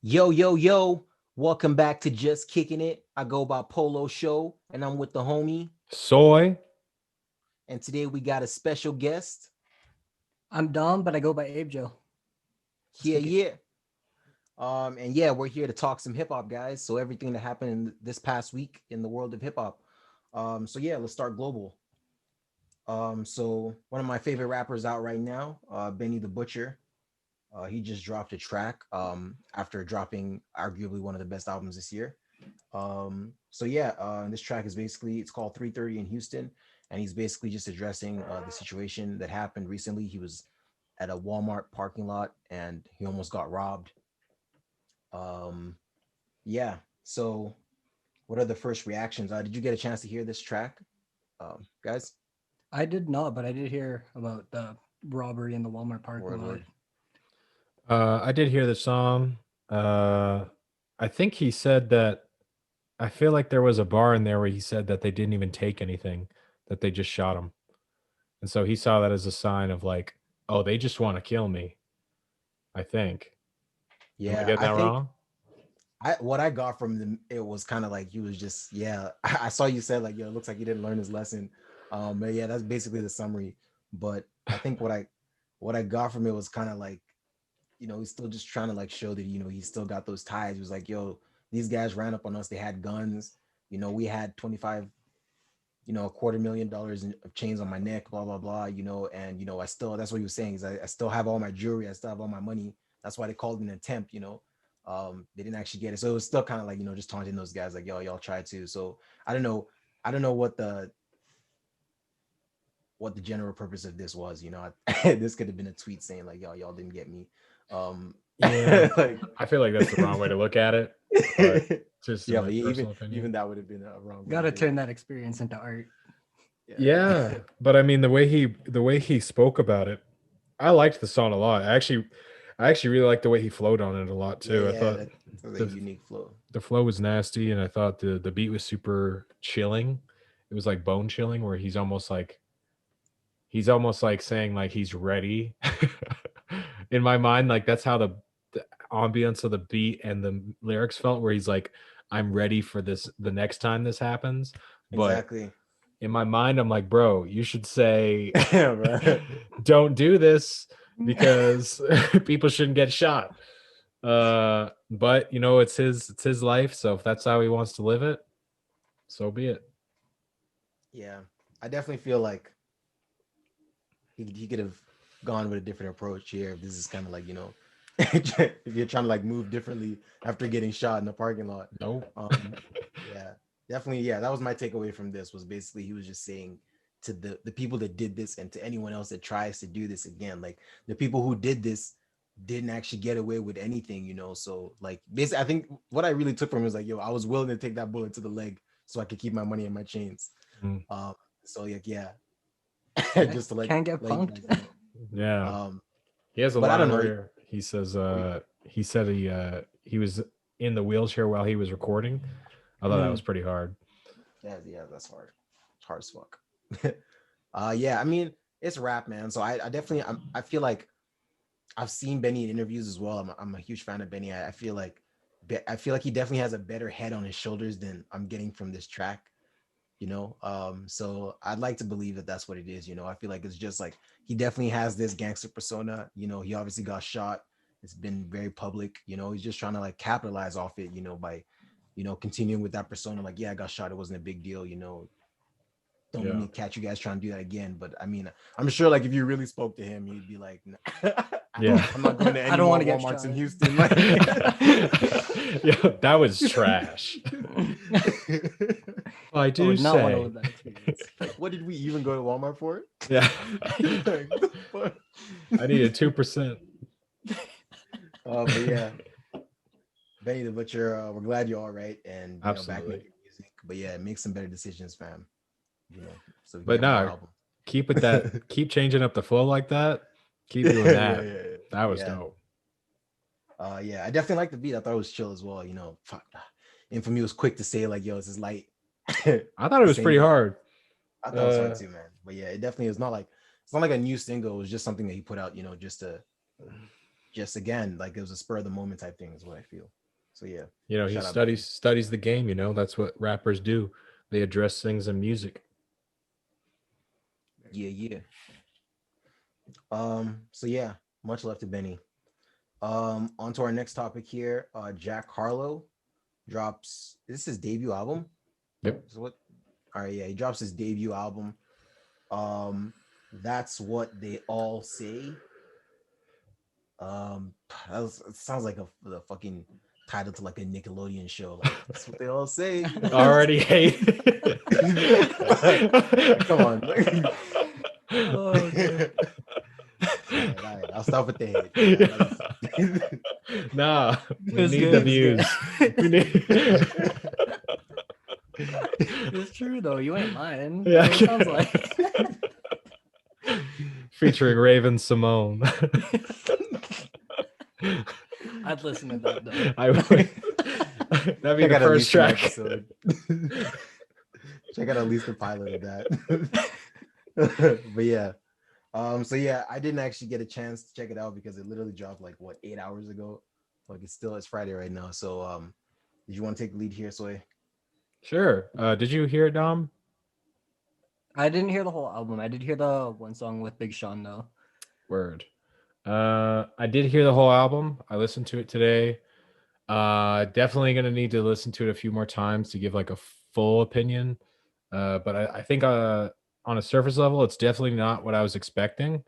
Yo, yo, yo. Welcome back to Just Kicking It. I go by Polo Show and I'm with the homie. Soy. And today we got a special guest. I'm Dom, but I go by AbeJo. Let's Yeah, kick it. yeah. And yeah, we're here to talk some hip hop, guys. So everything that happened in this past week in the world of hip hop. So yeah, let's start global. So one of my favorite rappers out right now, Benny the Butcher. He just dropped a track after dropping arguably one of the best albums this year. So yeah, this track is basically it's called 3:30 in Houston, and he's basically just addressing the situation that happened recently. He was at a Walmart parking lot and he almost got robbed. Um, yeah. So what are the first reactions? Did you get a chance to hear this track, guys? I did not, but I did hear about the robbery in the Walmart parking Word, lot. word. I did hear the song. Uh, I think he said that. I feel like there was a bar in there where he said that they didn't even take anything, that they just shot him, and so he saw that as a sign of like, oh, they just want to kill me. I think. Am I Yeah, getting I that think wrong? I what I got from them it was kind of like he was just yeah. I saw you said like yo, it looks like he didn't learn his lesson. But yeah, that's basically the summary. But I think what I got from it was kind of like he's still just trying to like show that he's still got those ties. He was like yo, these guys ran up on us. They had guns. We had 25, a $250,000 of chains on my neck, blah blah blah. And I still that's what he was saying is I still have all my jewelry. I still have all my money. That's why they called it an attempt. They didn't actually get it, so it was still kind of like just taunting those guys like yo, y'all tried to. So I don't know what the general purpose of this was. This could have been a tweet saying like yo, y'all didn't get me. Yeah, Like I feel like that's the wrong way to look at it, but just in yeah, my but personal even opinion. that would have been a wrong way to Gotta do it. turn that experience into art. Yeah, but I mean the way he spoke about it, I liked the song a lot. I actually really liked the way he flowed on it a lot Yeah, too. I yeah, thought that's a the unique flow. the flow was nasty, and I thought the beat was super chilling. It was like bone chilling, where he's almost like saying like he's ready. In my mind, like that's how the ambience of the beat and the lyrics felt, where he's like, "I'm ready for this the next time this happens." But Exactly. in my mind, I'm like, "Bro, you should say, Right. don't do this because people shouldn't get shot." But it's his life, so if that's how he wants to live it, so be it. Yeah, I definitely feel like he could have gone with a different approach here. If this is kind of like if you're trying to like move differently after getting shot in the parking lot. Nope. Yeah, definitely. Yeah, that was my takeaway from this. Was basically he was just saying to the people that did this and to anyone else that tries to do this again, like the people who did this didn't actually get away with anything. So like basically, I think what I really took from it was like, yo, I was willing to take that bullet to the leg so I could keep my money and my chains. Mm, Um, so like yeah, Can't, just to let can't get let you punked. guys know. yeah. Um, He has a but I don't line know. where he says he said he was in the wheelchair while he was recording. I thought that was Mm. pretty hard. Yeah, yeah, that's hard. It's hard as fuck. Yeah, I mean, it's rap, man. So I definitely I feel like I've seen Benny in interviews as well. I'm a huge fan of Benny. I feel like he definitely has a better head on his shoulders than I'm getting from this track. So I'd like to believe that that's what it is. I feel like it's just like he definitely has this gangster persona. He obviously got shot. It's been very public. He's just trying to like capitalize off it, by continuing with that persona. Like, yeah, I got shot, it wasn't a big deal. Don't let Yeah. me catch you guys trying to do that again. But I mean, I'm sure like if you really spoke to him, he'd be like, "Nah, Yeah. I'm not going to I any don't more want to get Walmarts shot. in Houston." Like, Yeah, that was trash. I I do would not want to say. live that experience. like, what did we even go to Walmart for? Yeah. Like, what the fuck? I needed 2%. But yeah, Benny the Butcher, we're glad you're all right and back Absolutely. making music. But yeah, make some better decisions, fam. So we can But get more no, albums. keep changing up the flow like that. Keep doing Yeah, yeah, that. yeah, That was yeah. dope. Yeah, I definitely like the beat. I thought it was chill as well. Fuck. And for me, it was quick to say like, "Yo, this is light." I thought it was Same pretty with hard. I thought it was hard Uh too, man. But yeah, it definitely is not like it's not like a new single. It was just something that he put out, just again, like it was a spur of the moment type thing is what I feel. So yeah, You know, he shout out Benny. studies the game. You know, that's what rappers do. They address things in music. Yeah, yeah. So yeah, much love to Benny. On to our next topic here. Jack Harlow drops, is this his debut album? Yep. So what, all right, yeah, he drops his debut album. Um, that's what they all say. Um, it sounds like the fucking title to like a Nickelodeon show. Like that's what they all say. Already hate. Come on. Oh, okay. All right, I'll stop with the hate. Nice. Nah, we It's need the good. It's good. views. We need. It's true though. You ain't lying. Yeah. That's what it sounds like. Featuring Raven Simone. I'd listen to that though. I would. That'd be Check the out at first least an track. episode. Check out at least the pilot of that. But yeah. So yeah, I didn't actually get a chance to check it out because it literally dropped like what 8 hours ago. Like it's Friday right now. So did you want to take the lead here, Soy? Sure. Did you hear it, Dom? I didn't hear the whole album. I did hear the one song with Big Sean though. Word. I did hear the whole album. I listened to it today. Definitely gonna need to listen to it a few more times to give like a full opinion. But I think on a surface level, it's definitely not what I was expecting.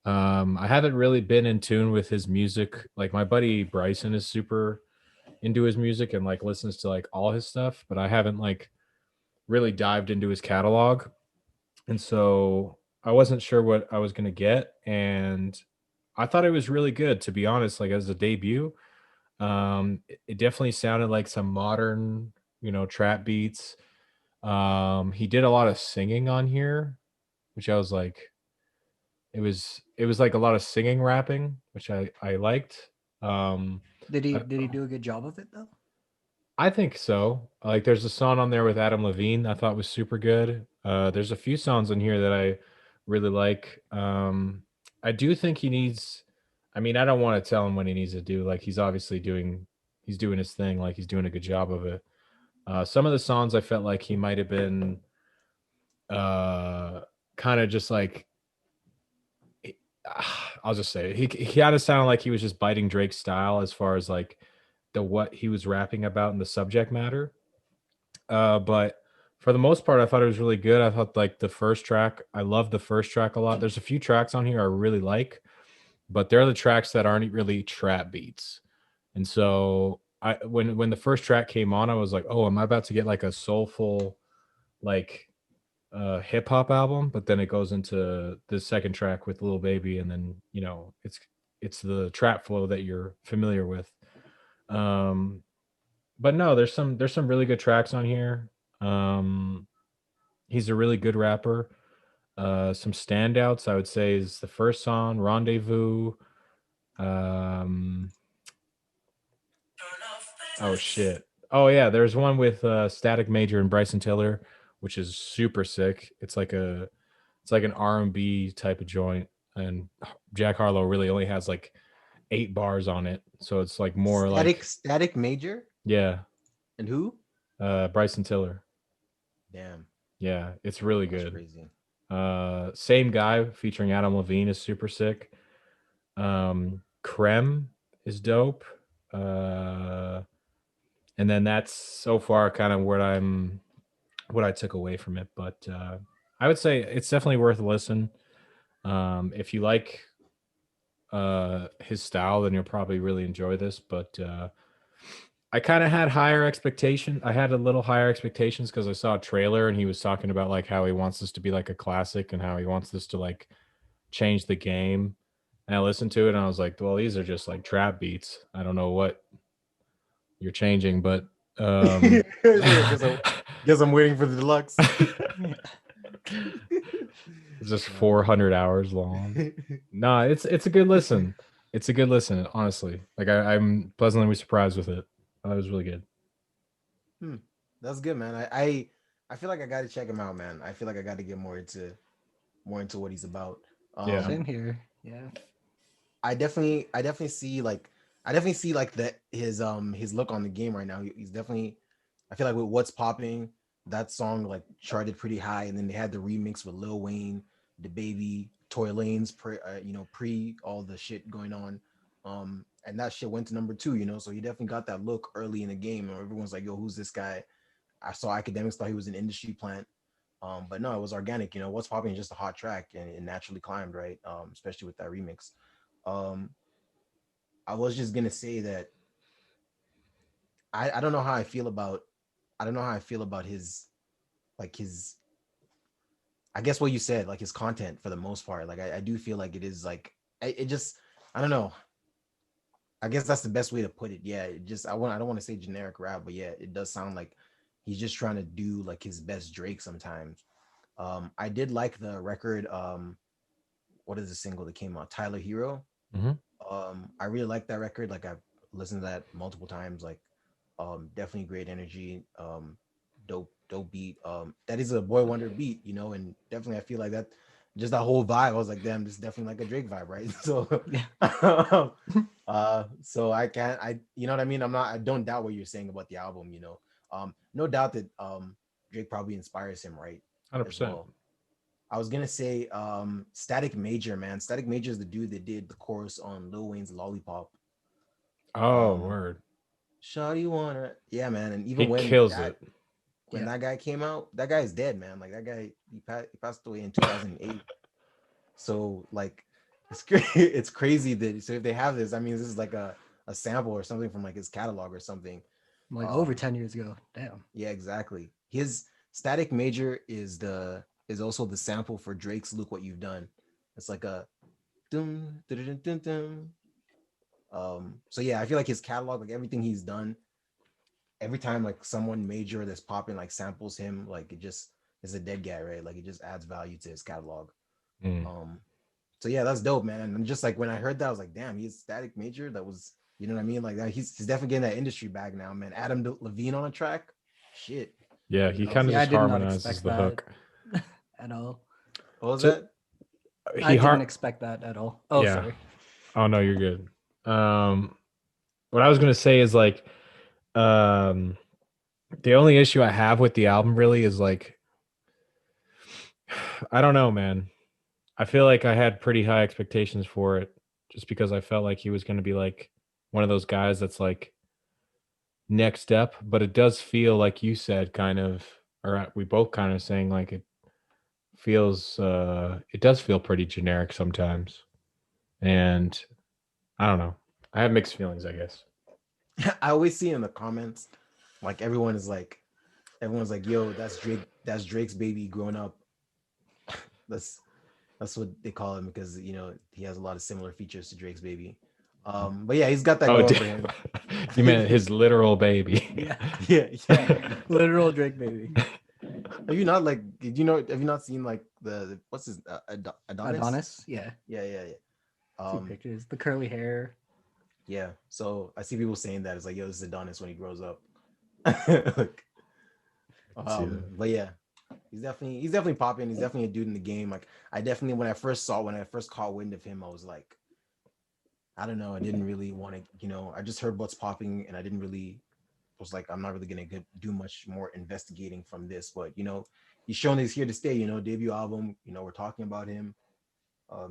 I haven't really been in tune with his music. Like my buddy Bryson is super into his music and like listens to like all his stuff, but I haven't like really dived into his catalog. And so I wasn't sure what I was gonna get. And I thought it was really good, to be honest, like as a debut. It definitely sounded like some modern, trap beats. He did a lot of singing on here, which I was like, it was like a lot of singing rapping, which I liked. Um, I, Did he do a good job of it though? I think so. Like, there's a song on there with Adam Levine I thought was super good. There's a few songs in here that I really like. I do think he needs. I mean, I don't want to tell him what he needs to do. Like, he's doing his thing. Like, he's doing a good job of it. Some of the songs I felt like he might have been uh, kind of just like I'll just say it. He kind of sounded like he was just biting Drake's style as far as like the what he was rapping about and the subject matter. But for the most part, I thought it was really good. I thought like the first track, I love the first track a lot. There's a few tracks on here I really like, but they're the tracks that aren't really trap beats. And so when the first track came on, I was like, oh, am I about to get like a soulful like hip hop album? But then it goes into the second track with Lil Baby, and then it's the trap flow that you're familiar with. Um, but no, there's some really good tracks on here. Um, he's a really good rapper. Some standouts I would say is the first song, Rendezvous. Um, oh shit. Oh yeah, there's one with Static Major and Bryson Tiller, which is super sick. It's like an R&B type of joint, and Jack Harlow really only has like 8 bars on it, so it's like more like Static Major yeah, and who? Bryson Tiller. Damn, Yeah, it's really that's good. crazy. Same guy featuring Adam Levine is super sick. Creme is dope. Uh, and then that's so far kind of what I took away from it. But I would say it's definitely worth a listen. If you like his style, then you'll probably really enjoy this. But I kind of had higher expectation. I had a little higher expectations because I saw a trailer and he was talking about like how he wants this to be like a classic and how he wants this to like change the game. And I listened to it and I was like, well, these are just like trap beats. I don't know what you're changing, but guess, guess I'm waiting for the deluxe. it's just 400 hours long. No, it's a good listen. It's a good listen, honestly. Like I'm pleasantly surprised with it. That was really good. That's good, man. I feel like I got to check him out, man. I feel like I got to get more into what he's about. Yeah. Same here. Yeah. I definitely see like I definitely see like his look on the game right now. He's definitely I feel like with what's popping, that song like charted pretty high, and then they had the remix with Lil Wayne, the baby, Tory Lanez, pre all the shit going on, and that shit went to number two. So he definitely got that look early in the game, and everyone's like, "Yo, who's this guy?" I saw academics thought he was an industry plant, but no, it was organic. What's popping is just a hot track, and it naturally climbed, right? Especially with that remix. Um, I was just gonna say that I don't know how I feel about I don't know how I feel about his I guess what you said, like his content for the most part. Like I do feel like it is like it just I don't know. I guess that's the best way to put it. Yeah, I don't want to say generic rap, but yeah, it does sound like he's just trying to do like his best Drake sometimes. I did like the record. What is the single that came out? Tyler Hero. Hmm. I really like that record. Like I've listened to that multiple times. Like, definitely great energy. Dope beat. That is a Boy Wonder beat, and definitely I feel like that, just that whole vibe. I was like, damn, this is definitely like a Drake vibe, right? So, Yeah. so I can't, you know what I mean? I don't doubt what you're saying about the album. No doubt that Drake probably inspires him, right, as 100%. well. I was gonna say Static Major, man. Static Major is the dude that did the chorus on Lil Wayne's Lollipop. Oh, Um word. Shawty wanna, yeah, man. And He even kills it. when Yeah. that guy came out, that guy is dead, man. Like that guy, he passed away in 2008. So like it's crazy that, so if they have this, I mean, this is like a sample or something from like his catalog or something. Like over Um 10 years ago. Damn. yeah, exactly. His Static Major is also the sample for Drake's Look What You've Done. It's like a dum, dum, dum, dum, dum. So yeah, I feel like his catalog, like everything he's done, every time like someone major that's popping like samples him, like it just is a dead guy, right? Like it just adds value to his catalog. Mm. Um, so yeah, that's dope, man. And just like when I heard that, I was like, damn, he's Static Major. That was, you know what I mean? Like that, he's definitely getting that industry bag now, man. Levine on a track, shit. Yeah, You he know, kind See, of I just did not harmonizes expect the that hook. at all. what was So that? I he didn't har expect that at all. Oh, yeah. sorry. Oh no, you're good. What I was gonna say is like, um, the only issue I have with the album really is like, I don't know, man. I feel like I had pretty high expectations for it, just because I felt like he was gonna be like one of those guys that's like next step. But it does feel like you said, kind of, or we both kind of saying like it does feel pretty generic sometimes, and I don't know. I have mixed feelings, I guess. I always see in the comments, like everyone's like, yo, that's Drake, that's Drake's baby growing up. That's that's what they call him because he has a lot of similar features to Drake's baby. But yeah, he's got that Oh, going for him. you meant his literal baby. Yeah. Yeah. Literal Drake baby. Have you not like? Did you know? Have you not seen like what's his Adonis? Adonis. Yeah. Yeah. See Um, pictures. The curly hair. yeah. So I see people saying that it's like, yo, this is Adonis when he grows up. Like, I can see that. but yeah, he's definitely popping. He's definitely a dude in the game. Like I definitely when I first caught wind of him, I was like, I don't know. I didn't really want to, I just heard what's popping, and I didn't really was like, I'm not really gonna do much more investigating from this. But he's shown he's here to stay. Debut album. We're talking about him.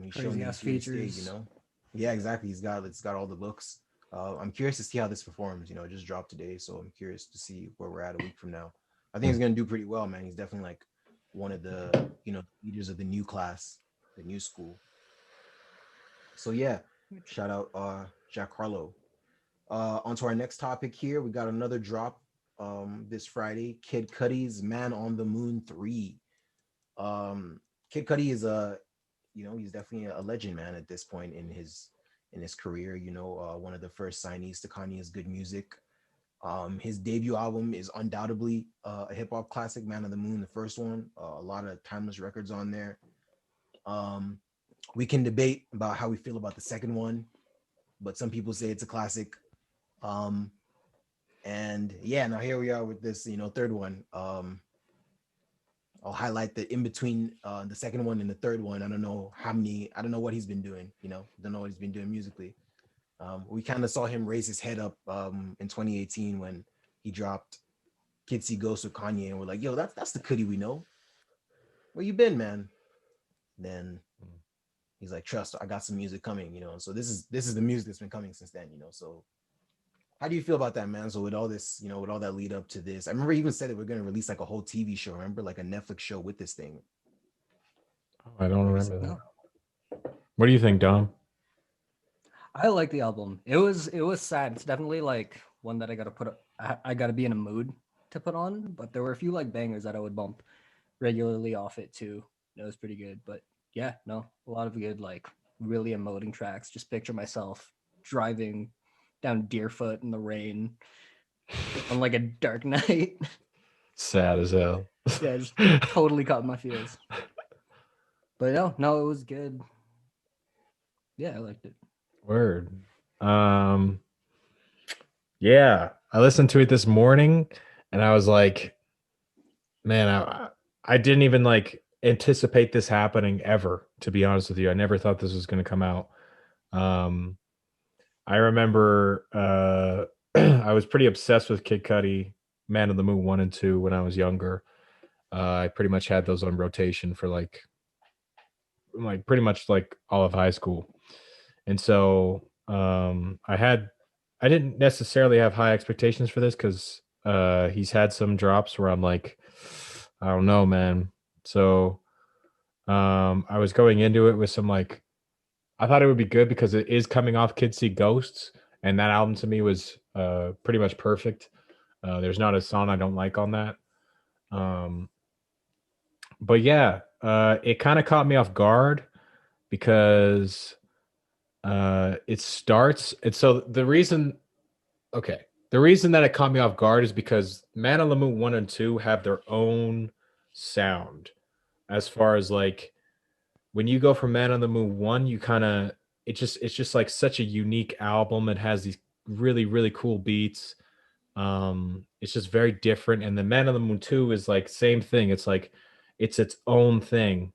He's shown Crazy that ass he's here to stay. features. Yeah, exactly. It's got all the looks. I'm curious to see how this performs. It just dropped today, so I'm curious to see where we're at a week from now. I think Hmm. he's gonna do pretty well, man. He's definitely like one of the leaders of the new class, the new school. So yeah, shout out Jack Harlow. On to our next topic here. We got another drop this Friday. Kid Cudi's Man on the Moon 3. Kid Cudi is he's definitely a legend, man, at this point in his career. One of the first signees to Kanye's Good Music. His debut album is undoubtedly a hip hop classic, Man on the Moon, the first one. A lot of timeless records on there. Um, we can debate about how we feel about the second one, but some people say it's a classic. Um, and yeah, now here we are with this, third one. I'll highlight the in between the second one and the third one. I don't know how many. I don't know what he's been doing. You know, don't know what he's been doing musically. We kind of saw him raise his head up in 2018 when he dropped Kid See Ghost with Kanye, and we're like, yo, that's the Cudi we know. Where you been, man? Then he's like, trust, I got some music coming, you know. So this is the music that's been coming since then, you know. So how do you feel about that, man? So with all this, you know, with all that lead up to this, I remember he even said that we're gonna release like a whole TV show. Remember, like a Netflix show with this thing. I don't Maybe remember that. No. What do you think, Dom? I like the album. It was sad. It's definitely like one that I gotta put. I gotta be in a mood to put on. But there were a few like bangers that I would bump regularly off it too. It was pretty good. But yeah, no, a lot of good like really emoting tracks. Just picture myself driving down Deerfoot in the rain on like a dark night. Sad as hell. Yeah, just totally caught my feels. But no, it was good. Yeah, I liked it. Word. Yeah, I listened to it this morning and I was like, man, I didn't even like anticipate this happening ever, to be honest with you. I never thought this was going to come out. Um, I remember I was pretty obsessed with Kid Cudi, Man of the Moon 1 and 2 when I was younger. I pretty much had those on rotation for like pretty much like all of high school. And so I didn't necessarily have high expectations for this because he's had some drops where I'm like, I don't know, man. So I was going into it with some like, I thought it would be good because it is coming off Kids See Ghosts, and that album to me was pretty much perfect. There's not a song I don't like on that. Um, but yeah, it kind of caught me off guard because it starts. And so the reason that it caught me off guard is because Man on the Moon 1 and 2 have their own sound. As far as like when you go from Man on the Moon 1, you kind of it's just like such a unique album. It has these really, really cool beats. It's just very different. And the Man on the Moon 2 is like same thing. It's like it's its own thing.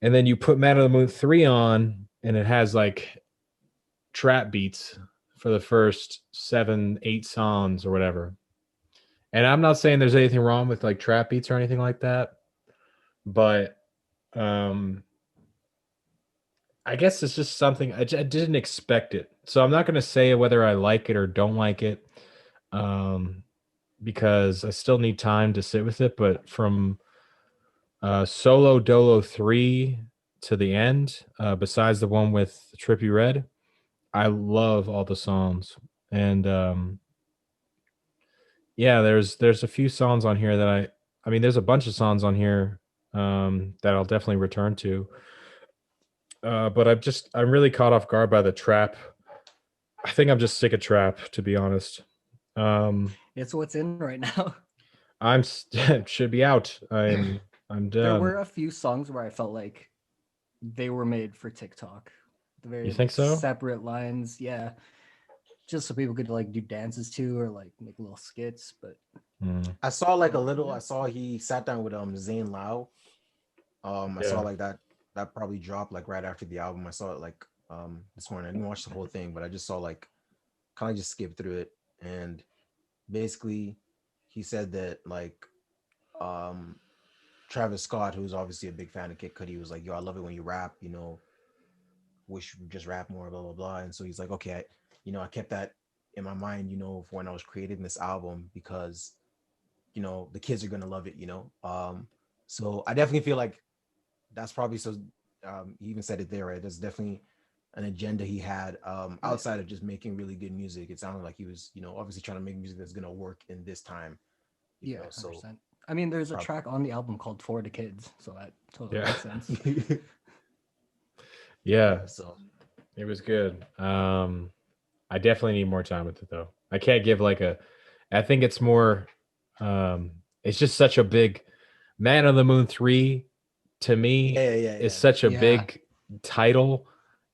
And then you put Man on the Moon 3 on, and it has like trap beats for the first 7, 8 songs or whatever. And I'm not saying there's anything wrong with like trap beats or anything like that, but I guess it's just something I didn't expect it. So I'm not going to say whether I like it or don't like it, because I still need time to sit with it. But from Solo Dolo 3 to the end, besides the one with Trippy Red, I love all the songs. And yeah, there's a few songs on here that I mean, there's a bunch of songs on here that I'll definitely return to. But I'm really caught off guard by the trap. I think I'm just sick of trap, to be honest. It's what's in right now. Should be out. I'm There done. were a few songs where I felt like they were made for TikTok. The very You think like, so? separate lines, yeah. Just so people could like do dances to or like make little skits, but I saw like a little. I saw he sat down with Zayn Lau. I saw Yeah. like that probably dropped like right after the album. I saw it like this morning. I didn't watch the whole thing, but I just saw like kind of just skipped through it. And basically he said that like um Travis Scott, who's obviously a big fan of Kid Cudi, was like, yo, I love it when you rap, you know, wish you just rap more, blah blah blah. And so he's like, okay, I kept that in my mind, you know, for when I was creating this album because you know the kids are gonna love it, you know. So I definitely feel like that's probably so. He even said it there, right? There's definitely an agenda he had outside of just making really good music. It sounded like he was, you know, obviously trying to make music that's gonna work in this time, you yeah, know. So 100%. I mean, there's a probably, track on the album called For the Kids, so that totally Yeah. makes sense. Yeah, so it was good. I definitely need more time with it though. I can't give like a. I think it's more. It's just such a big. Man on the Moon 3 to me is yeah. such a Yeah. big title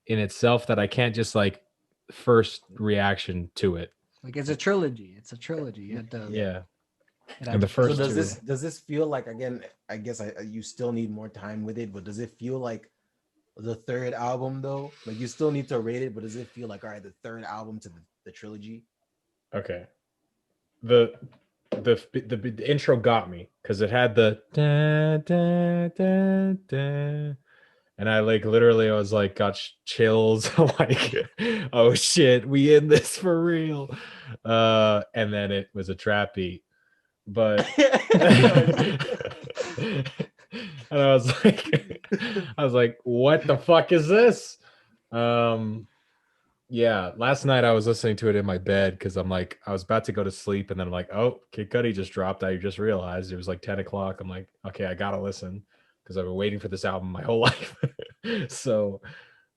in itself that I can't just like first reaction to it. Like it's a trilogy. It's a trilogy. You had to Yeah. It And the had So first does two, this feel like, again? I guess you still need more time with it, but does it feel like the third album though? Like you still need to rate it, but does it feel like, all right, the third album to the trilogy? okay. The the intro got me because it had the da, da, da, da. And I like literally I was like got chills like oh shit, we in this for real. And then it was a trap beat. But and I was like, what the fuck is this? Um yeah, last night I was listening to it in my bed because I'm like, I was about to go to sleep, and then I'm like, oh, Kid Cudi just dropped. I just realized it was like 10 o'clock. I'm like, okay, I gotta listen because I've been waiting for this album my whole life. So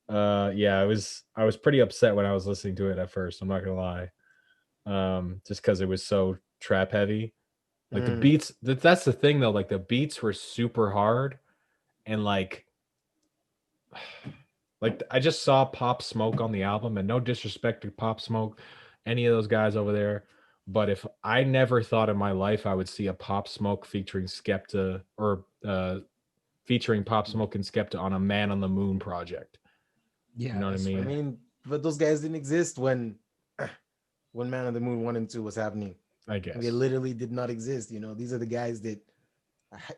yeah, I was pretty upset when I was listening to it at first. I'm not gonna lie. Just because it was so trap heavy. Like the Mm, beats, that's the thing though, like the beats were super hard and like I just saw Pop Smoke on the album, and no disrespect to Pop Smoke, any of those guys over there. But if I never thought in my life I would see a Pop Smoke featuring Skepta or featuring Pop Smoke and Skepta on a Man on the Moon project. You Yeah, know what I I I mean? swear. mean, but those guys didn't exist when Man on the Moon 1 and 2 was happening. I They guess. literally did not exist. These are the guys that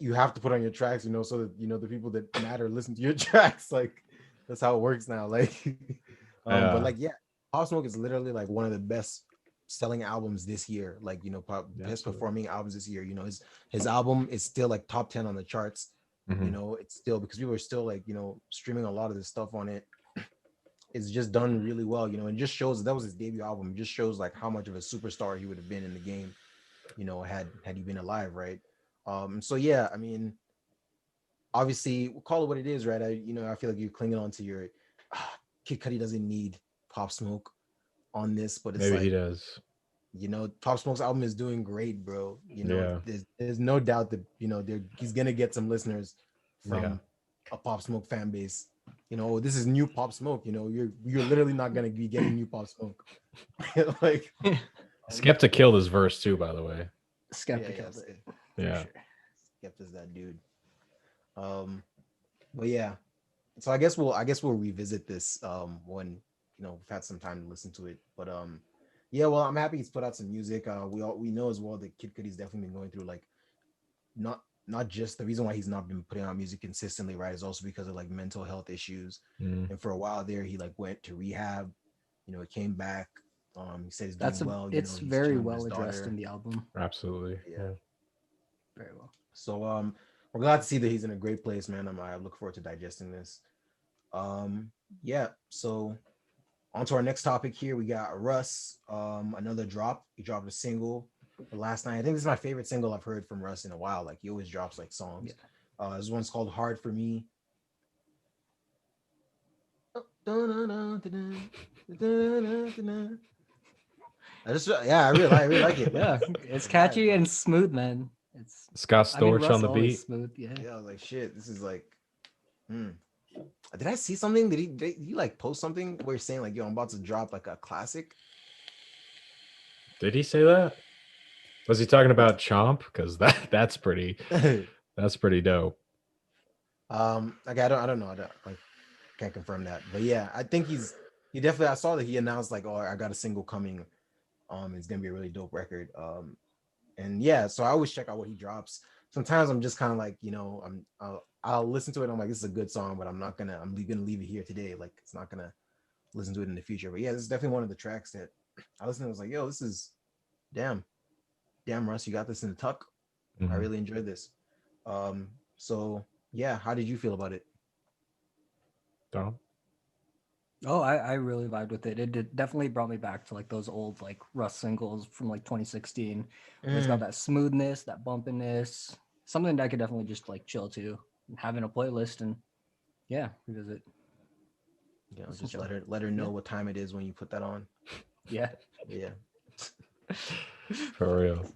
you have to put on your tracks. So that the people that matter listen to your tracks. Like that's how it works now. Like, but Yeah, like yeah, Pop Smoke is literally like one of the best selling albums this year. Like best absolutely. performing albums this year. His album is still like top 10 on the charts. Hmm. It's still because we were still like streaming a lot of this stuff on it. It's just done really well, and just shows that was his debut album. It just shows like how much of a superstar he would have been in the game, had he been alive, right? So yeah, I mean, obviously, we'll call it what it is, right? I feel like you're clinging on to your Kid Cudi doesn't need Pop Smoke on this, but it's Maybe he like, does. Pop Smoke's album is doing great, bro. Yeah, There's no doubt that he's gonna get some listeners yeah. from a Pop Smoke fan base. This is new Pop Smoke. You're literally not gonna be getting new Pop Smoke. Like, Skepta killed his verse too, by the way. yeah, Skeptic yeah, killed it for Yeah. sure. Skepta's that dude. But yeah, so I guess we'll revisit this when we've had some time to listen to it. But yeah, well, I'm happy he's put out some music. We know as well that Kid Cudi's definitely been going through like not just the reason why he's not been putting out music consistently, right, is also because of like mental health issues. Mm, And for a while there, he like went to rehab. He came back. He said he's doing well. It's He's very chilling with well his addressed daughter. in the album. absolutely. Yeah. Yeah. Very well. So we're glad to see that he's in a great place, man. I look forward to digesting this. Yeah. So on to our next topic here. We got Russ. Another drop. He dropped a single last night. I think this is my favorite single I've heard from Russ in a while. Like he always drops like songs. Yeah. This one's called Hard for Me. I really like it. Yeah, it's catchy and smooth, man. It's Scott I mean Storch on Russ the always beat. smooth. Yeah. Yeah, I was like, shit, this is like, hmm. Did I see something? Did he like post something where he's saying like, yo, I'm about to drop like a classic? Did he say that? Was he talking about Chomp? Because that's pretty dope. Like I don't know. Like can't confirm that. But yeah, I think he definitely I saw that he announced like, oh, I got a single coming. It's gonna be a really dope record. And yeah, so I always check out what he drops. Sometimes I'm just kind of like, I'll listen to it. I'm like, this is a good song, but I'm gonna leave it here today. Like, it's not gonna listen to it in the future. But yeah, this is definitely one of the tracks that I listened to. I was like, yo, this is damn, Russ, you got this in the tuck. I Mhm. really enjoyed this. So yeah, how did you feel about it? Dom? Oh, I really vibed with it. Definitely brought me back to like those old like Russ singles from like 2016. Where it's got that smoothness, that bumpiness, something that I could definitely just like chill to, and have in a playlist, and yeah, revisit. Listen Just to it. let her know Yeah. what time it is when you put that on. Yeah. Yeah. For real.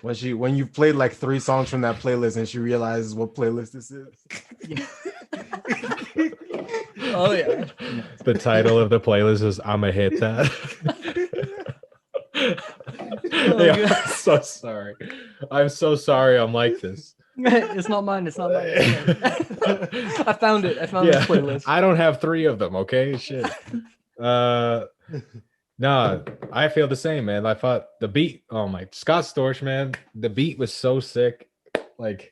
When you played like 3 songs from that playlist and she realizes what playlist this is. Yeah. Oh yeah. The title of the playlist is I'ma hit that. Oh, Yeah. gosh. so sorry. I'm so sorry. I'm like this. It's not mine. It's not mine. It's okay. I found it. I found this playlist. I don't have 3 of them. Okay, shit. Nah, I feel the same, man. I thought the beat. Oh my, Scott Storch, man. The beat was so sick. Like,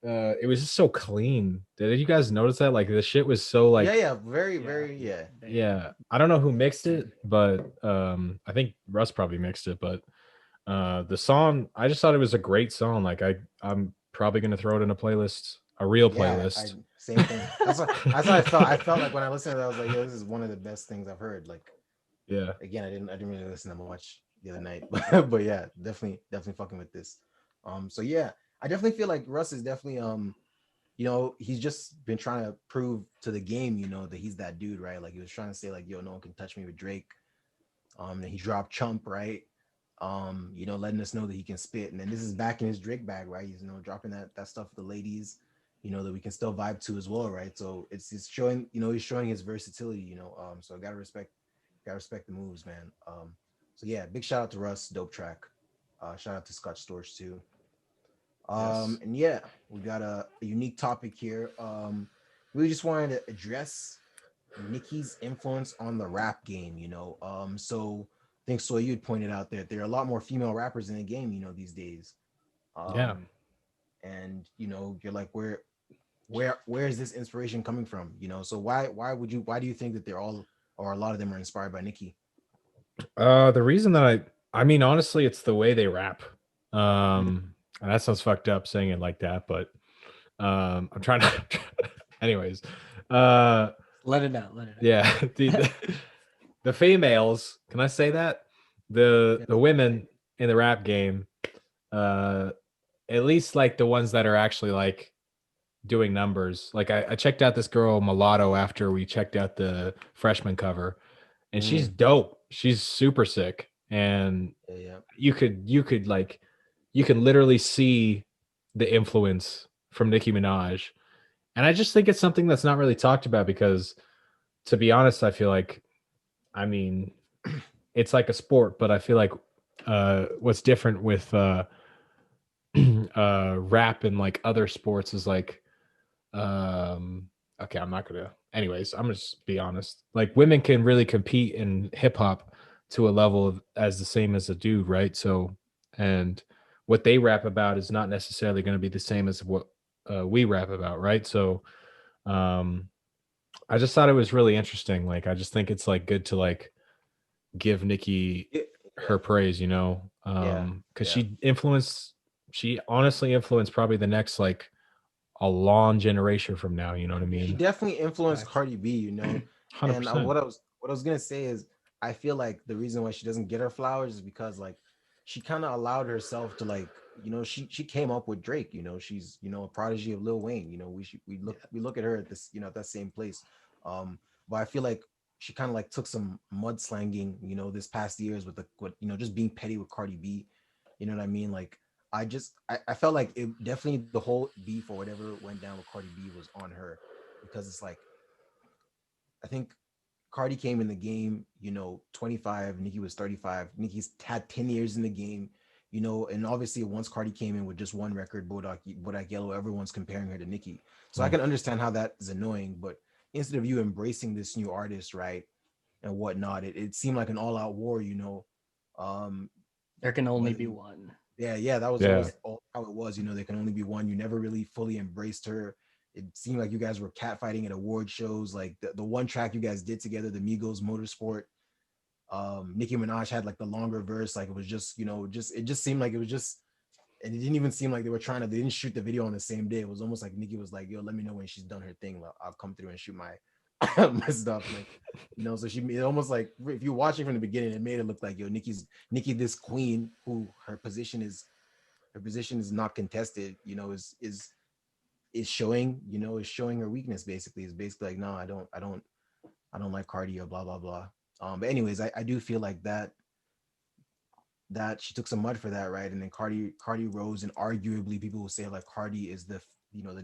it was just so clean. Did you guys notice that? Like, the shit was so like. yeah, very, Yeah. very, yeah. Yeah, I don't know who mixed it, but I think Russ probably mixed it. But the song, I just thought it was a great song. Like, I'm probably gonna throw it in a playlist, a real Yeah, playlist. same thing. That's how I felt. I felt like when I listened to it, I was like, yo, this is one of the best things I've heard. Like, Yeah, again, I didn't really listen that much the other night, but yeah, definitely fucking with this. So yeah, I definitely feel like Russ is definitely he's just been trying to prove to the game, that he's that dude, right? Like he was trying to say like, yo, no one can touch me with Drake. And he dropped Chump, right? Letting us know that he can spit. And then this is back in his Drake bag, right? He's dropping that stuff with the ladies, that we can still vibe to as well, right? So it's showing, he's showing his versatility, so gotta respect the moves, man. So yeah, big shout out to Russ, dope track. Shout out to Scotch Storch too. Yes. And yeah, we got a unique topic here. We just wanted to address Nicki's influence on the rap game, so I think so you'd pointed out that there are a lot more female rappers in the game, these days. Yeah. And you're like, where is this inspiration coming from? So why do you think that they're all or a lot of them are inspired by Nicki? The reason that I mean, honestly, it's the way they rap. And that sounds fucked up saying it like that, but I'm trying to. Anyways, Let it out. Let it out. yeah, the females. Can I say that the women in the rap game, uh, at least like the ones that are actually like doing numbers. Like I checked out this girl Mulatto after we checked out the freshman cover, and she's dope. She's super sick, and Yeah. you could like you can literally see the influence from Nicki Minaj. And I just think it's something that's not really talked about because, to be honest, I feel like, I mean, it's like a sport, but I feel like what's different with rap and like other sports is like, um, okay, I'm not gonna. Anyways, I'm just be honest. Like women can really compete in hip hop to a level as the same as a dude, right? So, and what they rap about is not necessarily going to be the same as what we rap about, right? So, um, I just thought it was really interesting. Like, I just think it's like good to like give Nikki Yeah. her praise, Yeah. because Yeah. she honestly influenced probably the next like a long generation from now. You know what I She mean? definitely influenced Facts. Cardi B, 100%. and what I was gonna say is I feel like the reason why she doesn't get her flowers is because like she kind of allowed herself to like she came up with Drake. She's a prodigy of Lil Wayne. We look at her at this at that same place. But I feel like she kind of like took some mudslanging this past years with just being petty with Cardi B. You know what I mean? Like I felt like it definitely the whole beef or whatever went down with Cardi B was on her because it's like I think Cardi came in the game, 25, Nicki was 35. Nicki's had 10 years in the game, and obviously once Cardi came in with just one record, Bodak Yellow, everyone's comparing her to Nicki. So I Mm. can understand how that is annoying, but instead of you embracing this new artist, right, and whatnot, it seemed like an all-out war. Um, There can only whether be you one. yeah, that was Yeah. always how it was. There can only be one. You never really fully embraced her. It seemed like you guys were catfighting at award shows. Like the one track you guys did together, the Migos Motorsport. Nicki Minaj had like the longer verse. Like it was just, it just seemed like it was just, and it didn't even seem like they didn't shoot the video on the same day. It was almost like Nicki was like, yo, let me know when she's done her thing. I'll come through and shoot my my stuff. Like, so she it almost like if you watch it from the beginning, it made it look like yo, Nicki, this queen who her position is not contested, is showing, is showing her weakness basically. Is basically like, no, I don't like Cardi or blah blah blah. But anyways, I do feel like that she took some mud for that, right? And then Cardi rose, and arguably people will say like Cardi is the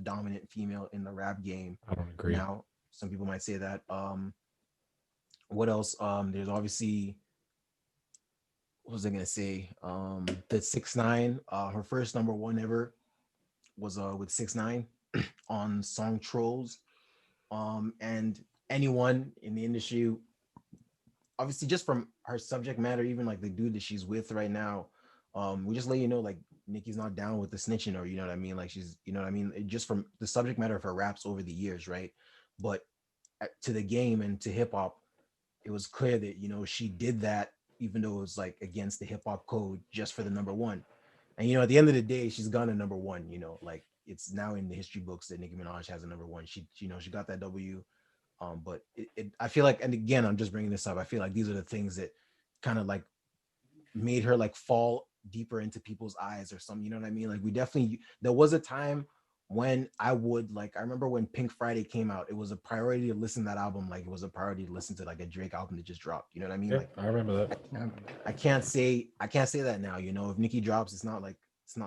dominant female in the rap game. I don't agree. Now, some people might say that. What else? There's obviously what was I gonna say? The 6ix9ine, her first number one ever was with 6ix9ine on song Trolls. And anyone in the industry, obviously just from her subject matter, even like the dude that she's with right now, we just let you know like Nicki's not down with the snitching, or you know what I mean, like she's, you know what I mean, just from the subject matter of her raps over the years, right? But to the game and to hip hop, it was clear that she did that even though it was like against the hip hop code just for the number one. And at the end of the day, she's gone to number one. Like it's now in the history books that Nicki Minaj has a number one. She got that W. But I feel like, and again, I'm just bringing this up. I feel like these are the things that kind of like made her like fall deeper into people's eyes or something. You know what I mean? Like we definitely, there was a time when I would like, I remember when Pink Friday came out, it was a priority to listen to that album. Like it was a priority to listen to like a Drake album that just dropped. You know what I mean? Yeah, Like I remember that. I can't say that now. If Nicki drops, it's not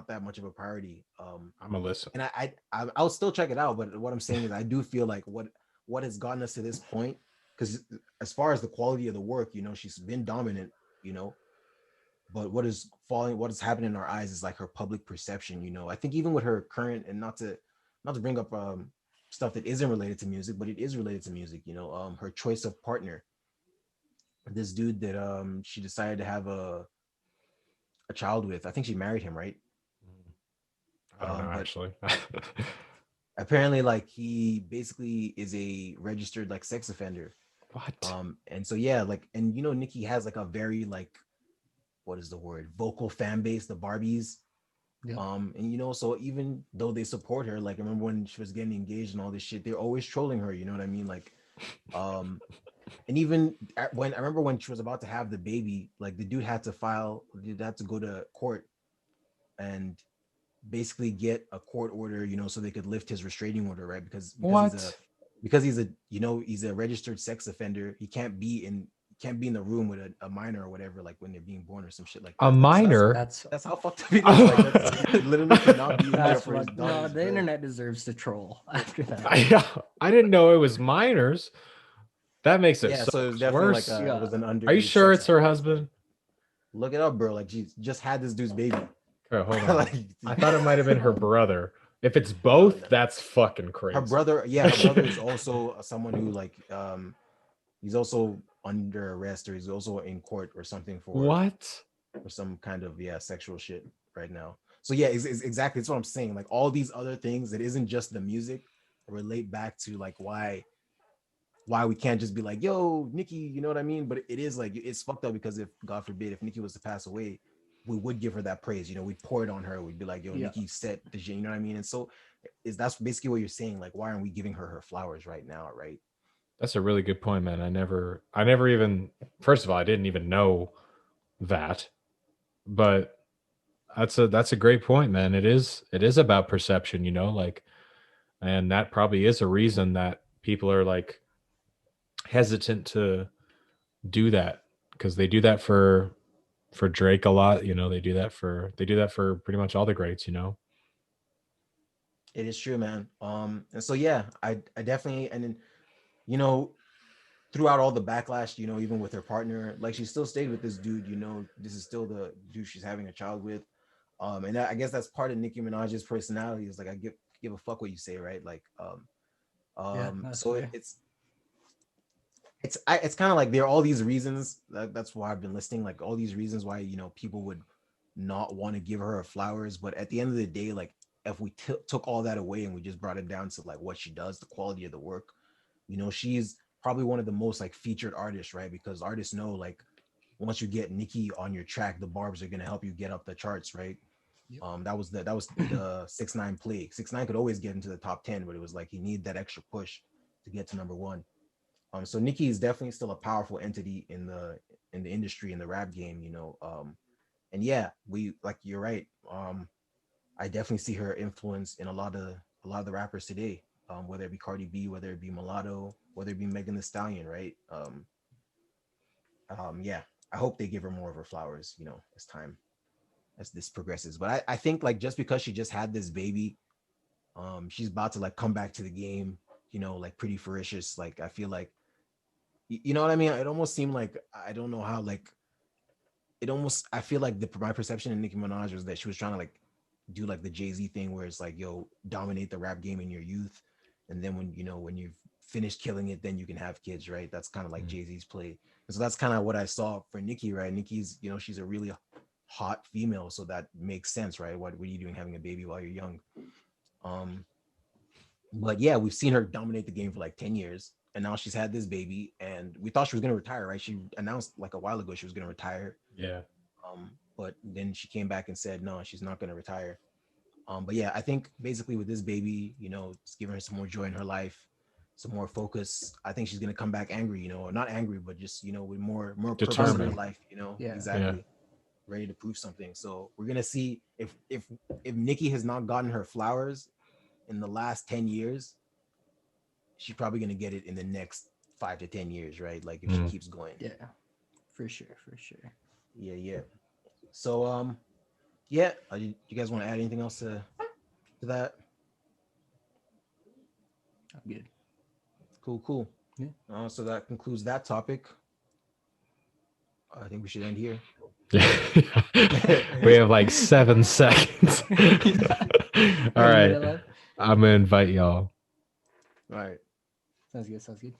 that much of a priority. I'm a listen. And I'll still check it out. But what I'm saying is, I do feel like what has gotten us to this point, because as far as the quality of the work, she's been dominant, you know. But what is happening in our eyes is like her public perception. I think even with her current, and not to bring up stuff that isn't related to music, but it is related to music. Her choice of partner, this dude that she decided to have a child with. I think she married him, right? I don't know But actually. apparently, like he basically is a registered like sex offender. What? And so yeah, like, and Nicki has like a very like, what is the word, vocal fan base, the Barbies. Yeah. And so even though they support her, like I remember when she was getting engaged and all this shit, they're always trolling her. You know what I mean? Like, um, and even when I remember when she was about to have the baby, like the dude had to go to court and basically get a court order, so they could lift his restraining order, right? Because What? he's a registered sex offender. He can't be in the room with a minor or whatever, like when they're being born or some shit like A that. That's minor? That's that's how fucked up it is. Like he literally cannot be in there that's for his what. No, daughter's the birth. internet deserves to troll after that. I didn't know it was minors. That makes it Yeah, so so it was much definitely like worse. it Yeah. was an Are you underage sure sex it's her offender. husband? Look it up, bro. Like she just had this dude's baby. Okay, hold on. Like, I thought it might have been her brother. If it's no, both, no. that's fucking Her crazy. brother, yeah, her brother is also someone who like he's also under arrest, or he's also in court or something What? for some kind of sexual shit right now. So yeah, exactly, that's what I'm saying. Like all these other things that isn't just the music relate back to like why we can't just be like, yo, Nikki, you know what I mean? But it is like, it's fucked up, because if God forbid, if Nikki was to pass away, we would give her that praise. We'd pour it on her. We'd be like, yo, Yeah. Nikki set the, you know what I mean? And so that's basically what you're saying. Like, why aren't we giving her flowers right now, right? That's a really good point, man. I never even, first of all, I didn't even know that. But that's a great point, man. It is about perception, like, and that probably is a reason that people are like hesitant to do that, because they do that for Drake a lot, they do that for pretty much all the greats. It is true, man. And so yeah, I definitely, and then you know throughout all the backlash, even with her partner, like she still stayed with this dude. This is still the dude she's having a child with. And I guess that's part of Nicki Minaj's personality, is like, I give a fuck what you say, right? Like, Yeah, that's so fair. it's kind of like there are all these reasons. That's why I've been listing, like all these reasons why people would not want to give her flowers. But at the end of the day, like if we took all that away and we just brought it down to like what she does, the quality of the work, she's probably one of the most like featured artists, right? Because artists know, like, once you get Nicki on your track, the barbs are gonna help you get up the charts, right? Yep. That was the 6ix9ine play. 6ix9ine could always get into the top 10, but it was like he needed that extra push to get to number one. So Nicki is definitely still a powerful entity in the industry, in the rap game, and yeah, we, like, you're right. I definitely see her influence in a lot of the rappers today, whether it be Cardi B, whether it be Mulatto, whether it be Megan Thee Stallion, right? Yeah, I hope they give her more of her flowers, as this progresses. But I think, like, just because she just had this baby, she's about to like come back to the game, like pretty ferocious. Like I feel like, you know what I mean? It almost seemed like, I don't know how, like, it almost, I feel like my perception of Nicki Minaj was that she was trying to like do like the Jay-Z thing where it's like, yo, dominate the rap game in your youth, and then when when you've finished killing it, then you can have kids, right? That's kind of like Mm. Jay-Z's play. And so that's kind of what I saw for Nicki, right? Nicki's, she's a really hot female, so that makes sense, right? What are you doing having a baby while you're young? Um, but yeah, we've seen her dominate the game for like 10 years. And now she's had this baby, and we thought she was gonna retire, right? She announced like a while ago she was gonna retire. Yeah. But then she came back and said no, she's not gonna retire. But yeah, I think basically with this baby, it's giving her some more joy in her life, some more focus. I think she's gonna come back angry, or not angry, but just with more purpose in her Determined. life, Yeah. exactly, ready to prove something. So we're gonna see if Nicki has not gotten her flowers in the last 10 years, she's probably gonna get it in the next 5 to 10 years, right? Like if she keeps going. Yeah. For sure. For sure. Yeah. So yeah, you guys want to add anything else to that? I'm good. Cool. Yeah. So that concludes that topic. I think we should end here. We have like 7 seconds. All right. I'm gonna invite y'all. All right. Sounds good. Sounds good.